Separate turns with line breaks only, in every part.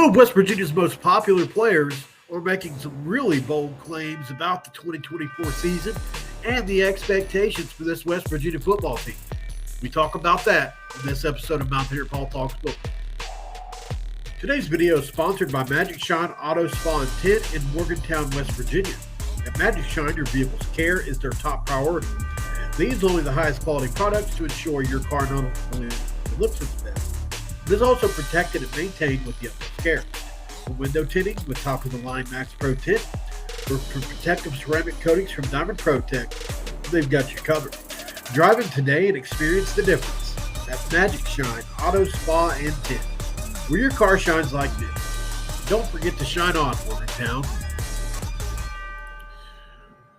Two of West Virginia's most popular players are making some really bold claims about the 2024 season and the expectations for this West Virginia football team. We talk about that in this episode of Mountaineer Paul Talks Football. Today's video is sponsored by Magic Shine Auto Spa and Tint in Morgantown, West Virginia. At Magic Shine, your vehicle's care is their top priority. They use only the highest quality products to ensure your car not only looks its best, but is also protected and maintained with the utmost care. From window tinting with top-of-the-line Max Pro Tint, for protective ceramic coatings from Diamond Protect, they've got you covered. Drive in today and experience the difference. That's Magic Shine Auto Spa and Tint, where your car shines like this. Don't forget to shine on, Morgantown.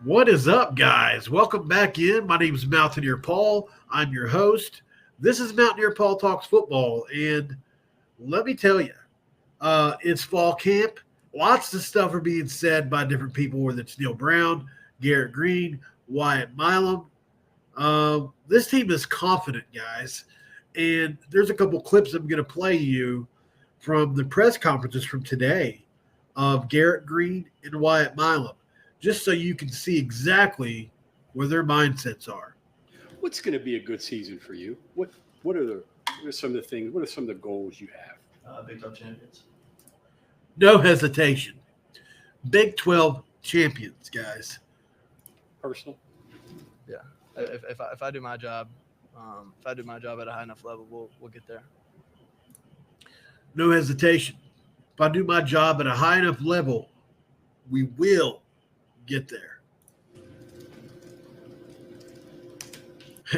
What is up, guys? Welcome back in. My name is Mountaineer Paul. I'm your host. This is Mountaineer Paul Talks Football, and let me tell you, it's fall camp. Lots of stuff are being said by different people, whether it's Neil Brown, Garrett Greene, Wyat, Milum. This team is confident, guys, and there's a couple clips I'm going to play you from the press conferences from today of Garrett Greene and Wyat Milum, just so you can see exactly where their mindsets are.
What's going to be a good season for you? What are some of the things? What are some of the goals you have?
Big 12 champions.
No hesitation. Big 12 champions, guys.
Personal.
Yeah. If I do my job, at a high enough level, we'll get there.
No hesitation. If I do my job at a high enough level, we will get there.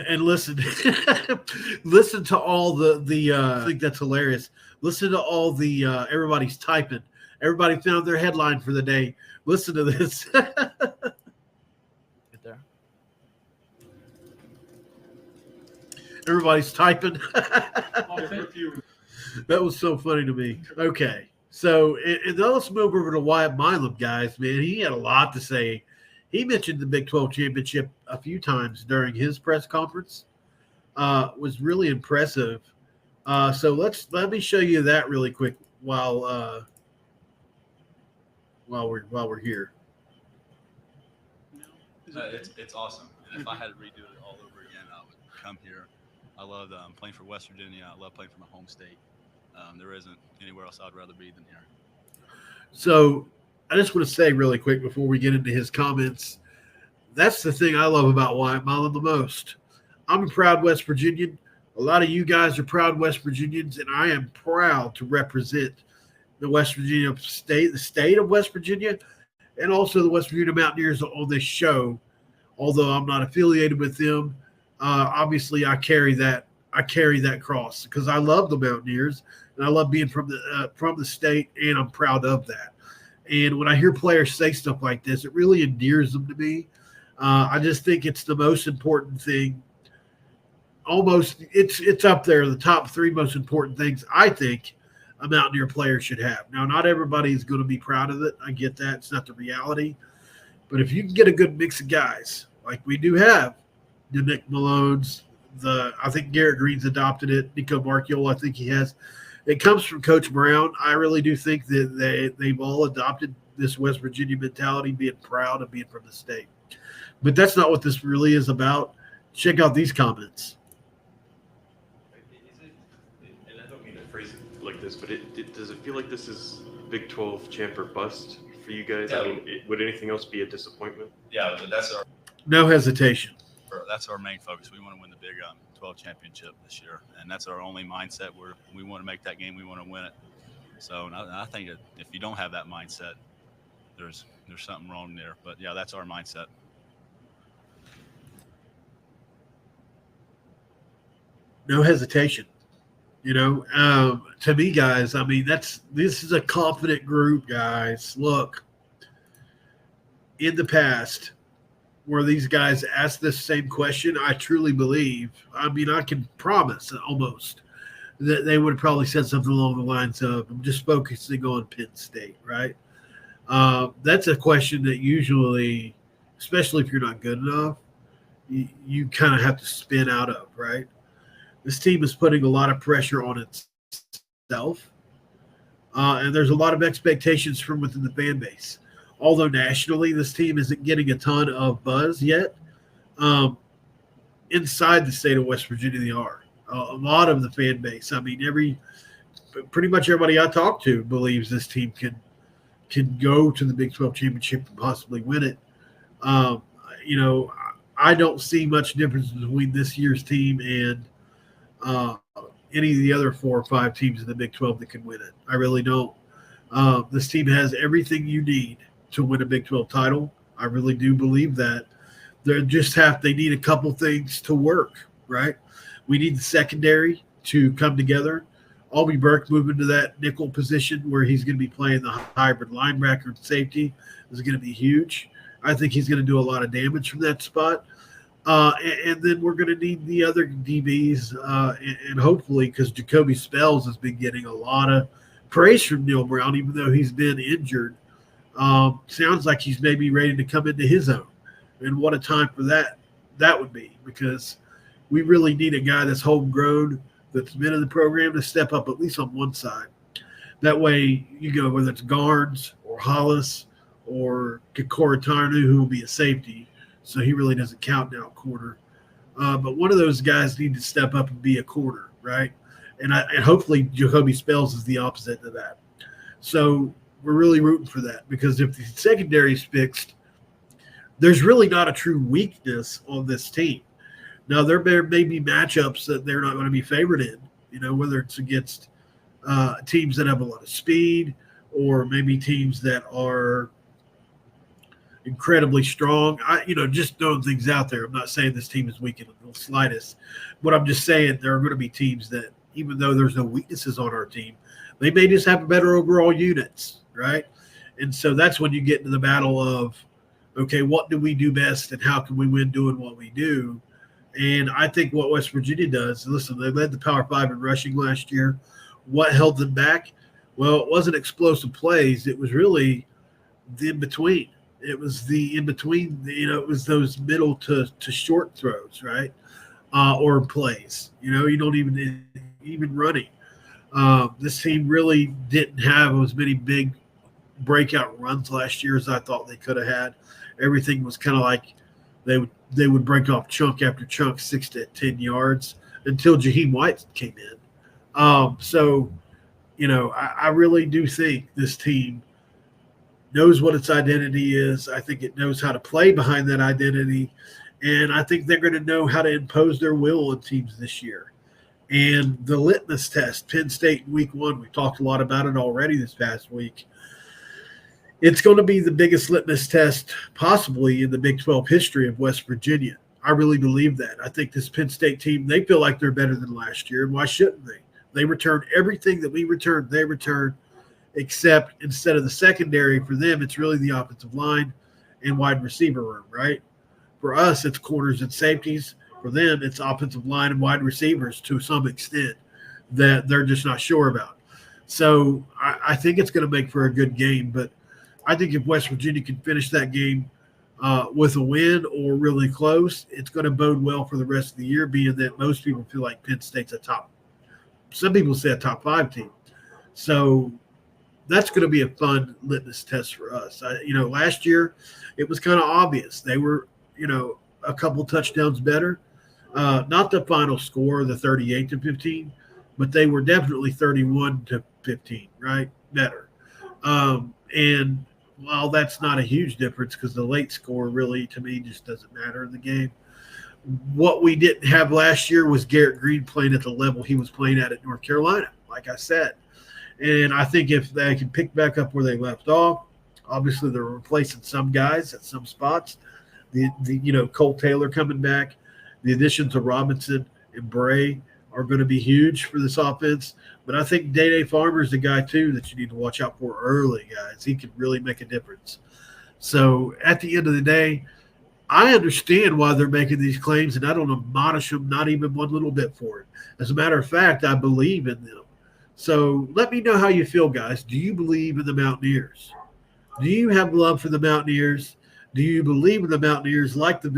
And listen, listen to all the I think that's hilarious. Listen to all the everybody's typing. Everybody found their headline for the day. Listen to this.
Get there.
Everybody's typing. That was so funny to me. Okay, so and let's move over to Wyat Milum, guys. Man, he had a lot to say. He mentioned the Big 12 championship a few times during his press conference. Was really impressive. So let me show you that really quick while we're here.
It's awesome. And if I had to redo it all over again, I would come here. I love playing for West Virginia. I love playing for my home state. There isn't anywhere else I'd rather be than here.
So I just want to say really quick before we get into his comments, that's the thing I love about Wyat Milum the most. I'm a proud West Virginian. A lot of you guys are proud West Virginians, and I am proud to represent the West Virginia state, the state of West Virginia, and also the West Virginia Mountaineers on this show. Although I'm not affiliated with them, obviously I carry that cross because I love the Mountaineers and I love being from the state, and I'm proud of that. And when I hear players say stuff like this, it really endears them to me. I just think it's the most important thing. Almost, it's up there, the top three most important things I think a Mountaineer player should have. Now, not everybody is going to be proud of it. I get that. It's not the reality. But if you can get a good mix of guys, like we do have, the Nick Malones, I think Garrett Greene's adopted it. Nico Marchiol, I think he has. It comes from Coach Brown. I really do think that they've all adopted this West Virginia mentality, being proud of being from the state. But that's not what this really is about. Check out these comments.
And I don't mean to phrase it like this, but does it feel like this is Big 12 champ or bust for you guys?
Yeah.
I mean, would anything else be a disappointment?
Yeah, that's
No hesitation.
our main focus. We want to win the Big 12 championship this year, and that's our only mindset. We want to make that game. We want to win it. So I think that if you don't have that mindset, there's something wrong there. But yeah, that's our mindset.
No hesitation. To me, guys, I mean, this is a confident group, guys. Look, in the past, where these guys asked this same question, I truly believe, I mean, I can promise almost that they would have probably said something along the lines of, I'm just focusing on Penn State, right? That's a question that usually, especially if you're not good enough, you kind of have to spin out of, right? This team is putting a lot of pressure on itself. And there's a lot of expectations from within the fan base. Although nationally, this team isn't getting a ton of buzz yet. Inside the state of West Virginia, they are. A lot of the fan base. I mean, pretty much everybody I talk to believes this team can go to the Big 12 championship and possibly win it. I don't see much difference between this year's team and any of the other 4 or 5 teams in the Big 12 that can win it. I really don't. This team has everything you need to win a Big 12 title. I really do believe that. They need a couple things to work, right? We need the secondary to come together. Albie Burke moving to that nickel position where he's going to be playing the hybrid linebacker and safety is going to be huge. I think he's going to do a lot of damage from that spot. And then we're going to need the other DBs, and hopefully, because Jacoby Spells has been getting a lot of praise from Neil Brown, even though he's been injured. Sounds like he's maybe ready to come into his own. And what a time for that would be, because we really need a guy that's homegrown, that's been in the program, to step up at least on one side. That way, whether it's Garnes or Hollis or Kikoratanu, who will be a safety, so he really doesn't count now corner. But one of those guys need to step up and be a corner, right? And hopefully Jacoby Spells is the opposite of that. So we're really rooting for that, because if the secondary is fixed, there's really not a true weakness on this team. Now, there may be matchups that they're not going to be favored in, whether it's against teams that have a lot of speed or maybe teams that are incredibly strong. Just throwing things out there. I'm not saying this team is weak in the slightest, but I'm just saying there are going to be teams that, even though there's no weaknesses on our team, they may just have better overall units, right? And so that's when you get into the battle of, okay, what do we do best and how can we win doing what we do? And I think what West Virginia does, listen, they led the Power 5 in rushing last year. What held them back? Well, it wasn't explosive plays. It was really the in-between. It was the in-between, it was those middle to short throws, right? Or plays. You don't even running. This team really didn't have as many big breakout runs last year as I thought they could have had. Everything was kind of like they would break off chunk after chunk, 6 to 10 yards, until Jaheim White came in. I really do think this team knows what its identity is. I think it knows how to play behind that identity, and I think they're going to know how to impose their will on teams this year. And the litmus test, Penn State in week 1, we talked a lot about it already this past week. It's going to be the biggest litmus test possibly in the Big 12 history of West Virginia. I really believe that. I think this Penn State team, they feel like they're better than last year, and why shouldn't they? They returned everything that we returned. They returned, except instead of the secondary, for them, it's really the offensive line and wide receiver room, right? For us, it's corners and safeties. For them, it's offensive line and wide receivers to some extent that they're just not sure about. So I think it's going to make for a good game, but I think if West Virginia can finish that game with a win or really close, it's going to bode well for the rest of the year, being that most people feel like Penn State's some people say a top 5 team. So that's going to be a fun litmus test for us. Last year it was kind of obvious. They were, a couple touchdowns better. Not the final score, the 38-15, but they were definitely 31-15, right? Better. And while that's not a huge difference, because the late score really, to me, just doesn't matter in the game. What we didn't have last year was Garrett Greene playing at the level he was playing at North Carolina, like I said. And I think if they can pick back up where they left off, obviously they're replacing some guys at some spots. The Cole Taylor coming back, the additions of Robinson and Bray are going to be huge for this offense. But I think Day Farmer is the guy, too, that you need to watch out for early, guys. He can really make a difference. So at the end of the day, I understand why they're making these claims, and I don't admonish them not even one little bit for it. As a matter of fact, I believe in them. So let me know how you feel, guys. Do you believe in the Mountaineers? Do you have love for the Mountaineers? Do you believe in the Mountaineers? Like the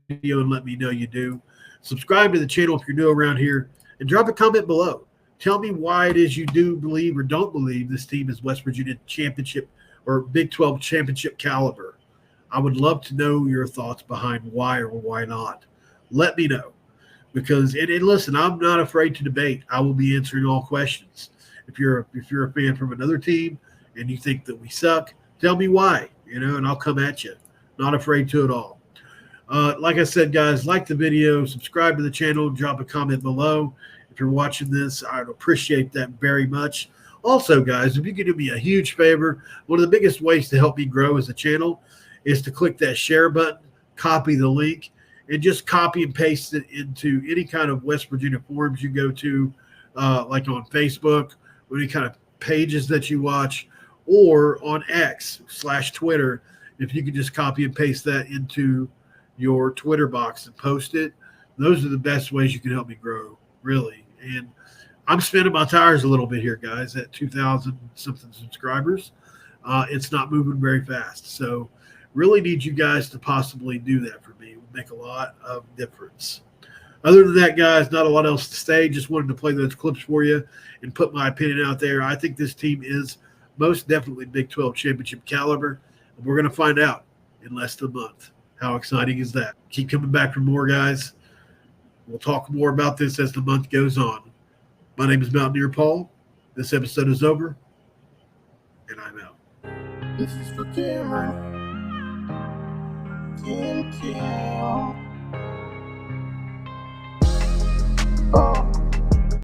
video and let me know you do. Subscribe to the channel if you're new around here, and drop a comment below. Tell me why it is you do believe or don't believe this team is West Virginia championship or Big 12 championship caliber. I would love to know your thoughts behind why or why not. Let me know. Because and listen, I'm not afraid to debate. I will be answering all questions. If you're a fan from another team and you think that we suck, tell me why, and I'll come at you. Not afraid to at all. Like I said, guys, like the video, subscribe to the channel, drop a comment below. If you're watching this, I'd appreciate that very much. Also, guys, if you could do me a huge favor, one of the biggest ways to help me grow as a channel is to click that share button, copy the link, and just copy and paste it into any kind of West Virginia forums you go to, like on Facebook, or any kind of pages that you watch, or on X/Twitter. If you could just copy and paste that into your Twitter box and post it, those are the best ways you can help me grow, really. And I'm spinning my tires a little bit here, guys, at 2,000-something subscribers. It's not moving very fast. So really need you guys to possibly do that for me. It would make a lot of difference. Other than that, guys, not a lot else to say. Just wanted to play those clips for you and put my opinion out there. I think this team is most definitely Big 12 championship caliber. And we're going to find out in less than a month. How exciting is that? Keep coming back for more, guys. We'll talk more about this as the month goes on. My name is Mountaineer Paul. This episode is over, and I'm out.
This is for Cameron. Kim.